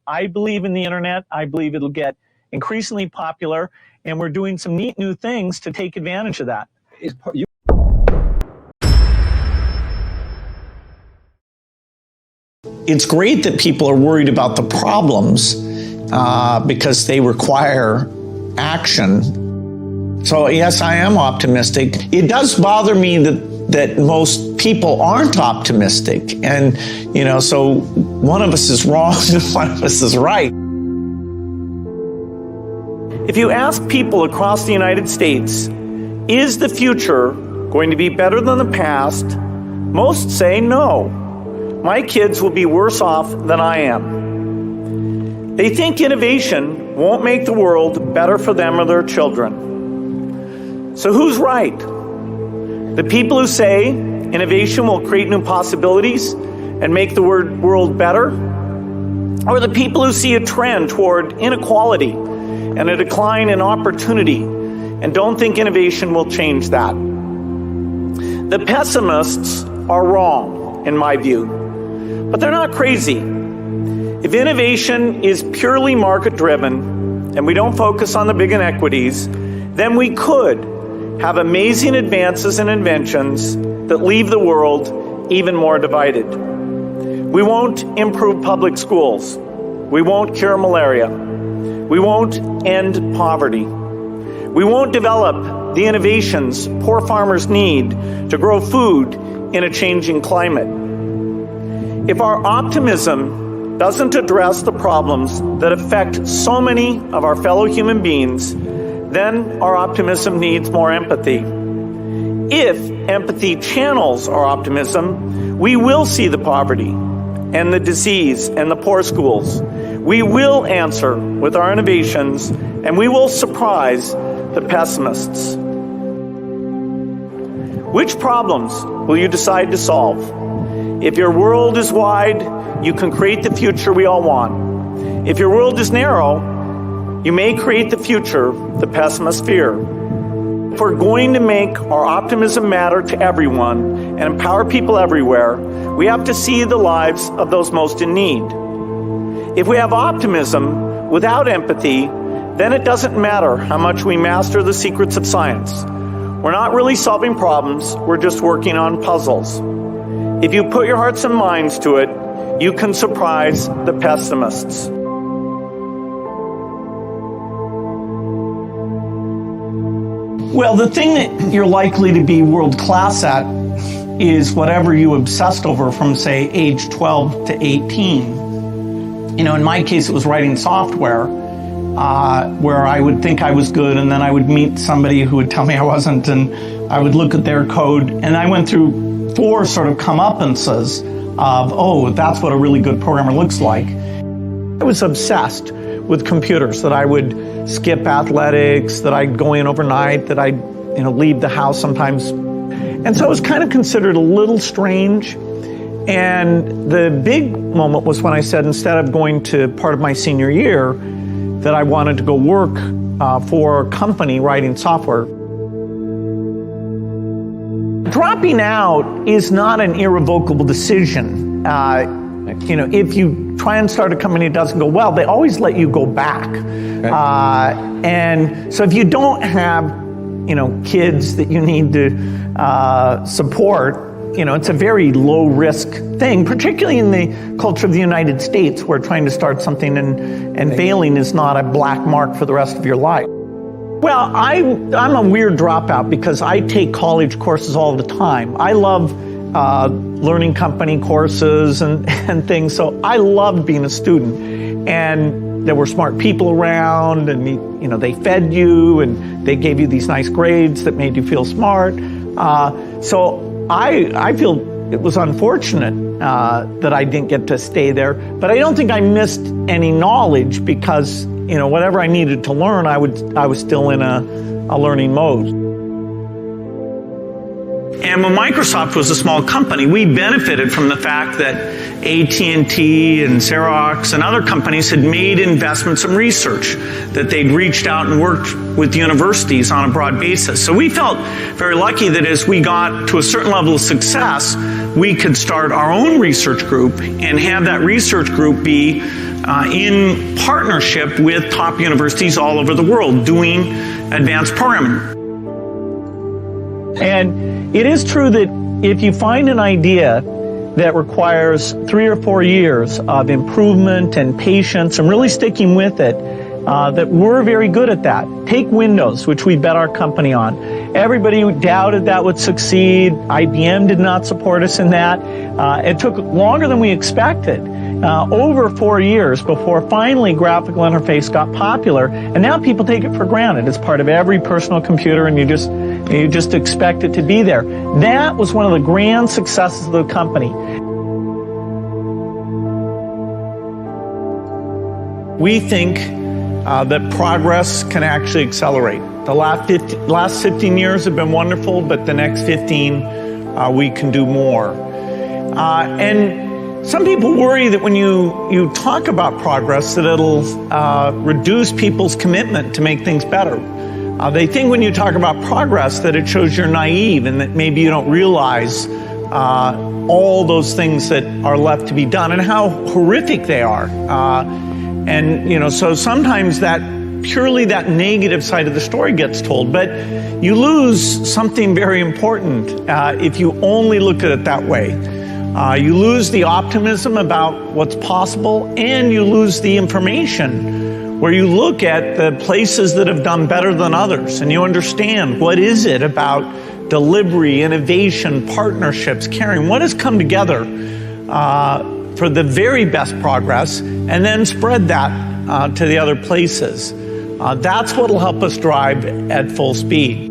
I believe in the internet. I believe it'll get increasingly popular, and we're doing some neat new things to take advantage of that. It's great that people are worried about the problems because they require action. So yes, I am optimistic. It does bother me that most people aren't optimistic. And, so one of us is wrong and one of us is right. If you ask people across the United States, is the future going to be better than the past? Most say no. My kids will be worse off than I am. They think innovation won't make the world better for them or their children. So who's right? The people who say innovation will create new possibilities and make the world better? Or the people who see a trend toward inequality and a decline in opportunity and don't think innovation will change that? The pessimists are wrong, in my view. But they're not crazy. If innovation is purely market-driven and we don't focus on the big inequities, then we could have amazing advances and inventions that leave the world even more divided. We won't improve public schools. We won't cure malaria. We won't end poverty. We won't develop the innovations poor farmers need to grow food in a changing climate. If our optimism doesn't address the problems that affect so many of our fellow human beings, then our optimism needs more empathy. If empathy channels our optimism, we will see the poverty and the disease and the poor schools. We will answer with our innovations, and we will surprise the pessimists. Which problems will you decide to solve? If your world is wide, you can create the future we all want. If your world is narrow, you may create the future the pessimists fear. If we're going to make our optimism matter to everyone and empower people everywhere, we have to see the lives of those most in need. If we have optimism without empathy, then it doesn't matter how much we master the secrets of science. We're not really solving problems, we're just working on puzzles. If you put your hearts and minds to it, you can surprise the pessimists. Well, the thing that you're likely to be world class at is whatever you obsessed over from, say, age 12 to 18. In my case, it was writing software, where I would think I was good, and then I would meet somebody who would tell me I wasn't, and I would look at their code, and I went through 4 sort of comeuppances of, that's what a really good programmer looks like. I was obsessed with computers, that I would skip athletics, that I'd go in overnight, that I'd leave the house sometimes. And so it was kind of considered a little strange. And the big moment was when I said, instead of going to part of my senior year, that I wanted to go work for a company writing software. Dropping out is not an irrevocable decision. If you try and start a company that doesn't go well, they always let you go back. Okay. And so if you don't have, kids that you need to support, it's a very low risk thing, particularly in the culture of the United States, where trying to start something and failing is not a black mark for the rest of your life. Well, I'm a weird dropout because I take college courses all the time. I love learning company courses and things, so I loved being a student. And there were smart people around, and they fed you, and they gave you these nice grades that made you feel smart. So I feel it was unfortunate that I didn't get to stay there, but I don't think I missed any knowledge because whatever I needed to learn, I was still in a learning mode. And when Microsoft was a small company, we benefited from the fact that AT&T and Xerox and other companies had made investments in research, that they'd reached out and worked with universities on a broad basis. So we felt very lucky that as we got to a certain level of success, we could start our own research group and have that research group be in partnership with top universities all over the world doing advanced programming. And it is true that if you find an idea that requires 3 or 4 years of improvement and patience and really sticking with it, that we're very good at that. Take Windows, which we bet our company on. Everybody doubted that would succeed. IBM did not support us in that. It took longer than we expected, over 4 years before finally graphical interface got popular. And now people take it for granted. It's part of every personal computer, and you just expect it to be there. That was one of the grand successes of the company. We think that progress can actually accelerate. The last 15 years have been wonderful, but the next 15, we can do more. And some people worry that when you talk about progress, that it'll reduce people's commitment to make things better. They think when you talk about progress that it shows you're naive and that maybe you don't realize all those things that are left to be done and how horrific they are. And so sometimes that purely that negative side of the story gets told, but you lose something very important if you only look at it that way. You lose the optimism about what's possible, and you lose the information where you look at the places that have done better than others, and you understand what is it about delivery, innovation, partnerships, caring, what has come together for the very best progress, and then spread that to the other places. That's what will help us drive at full speed.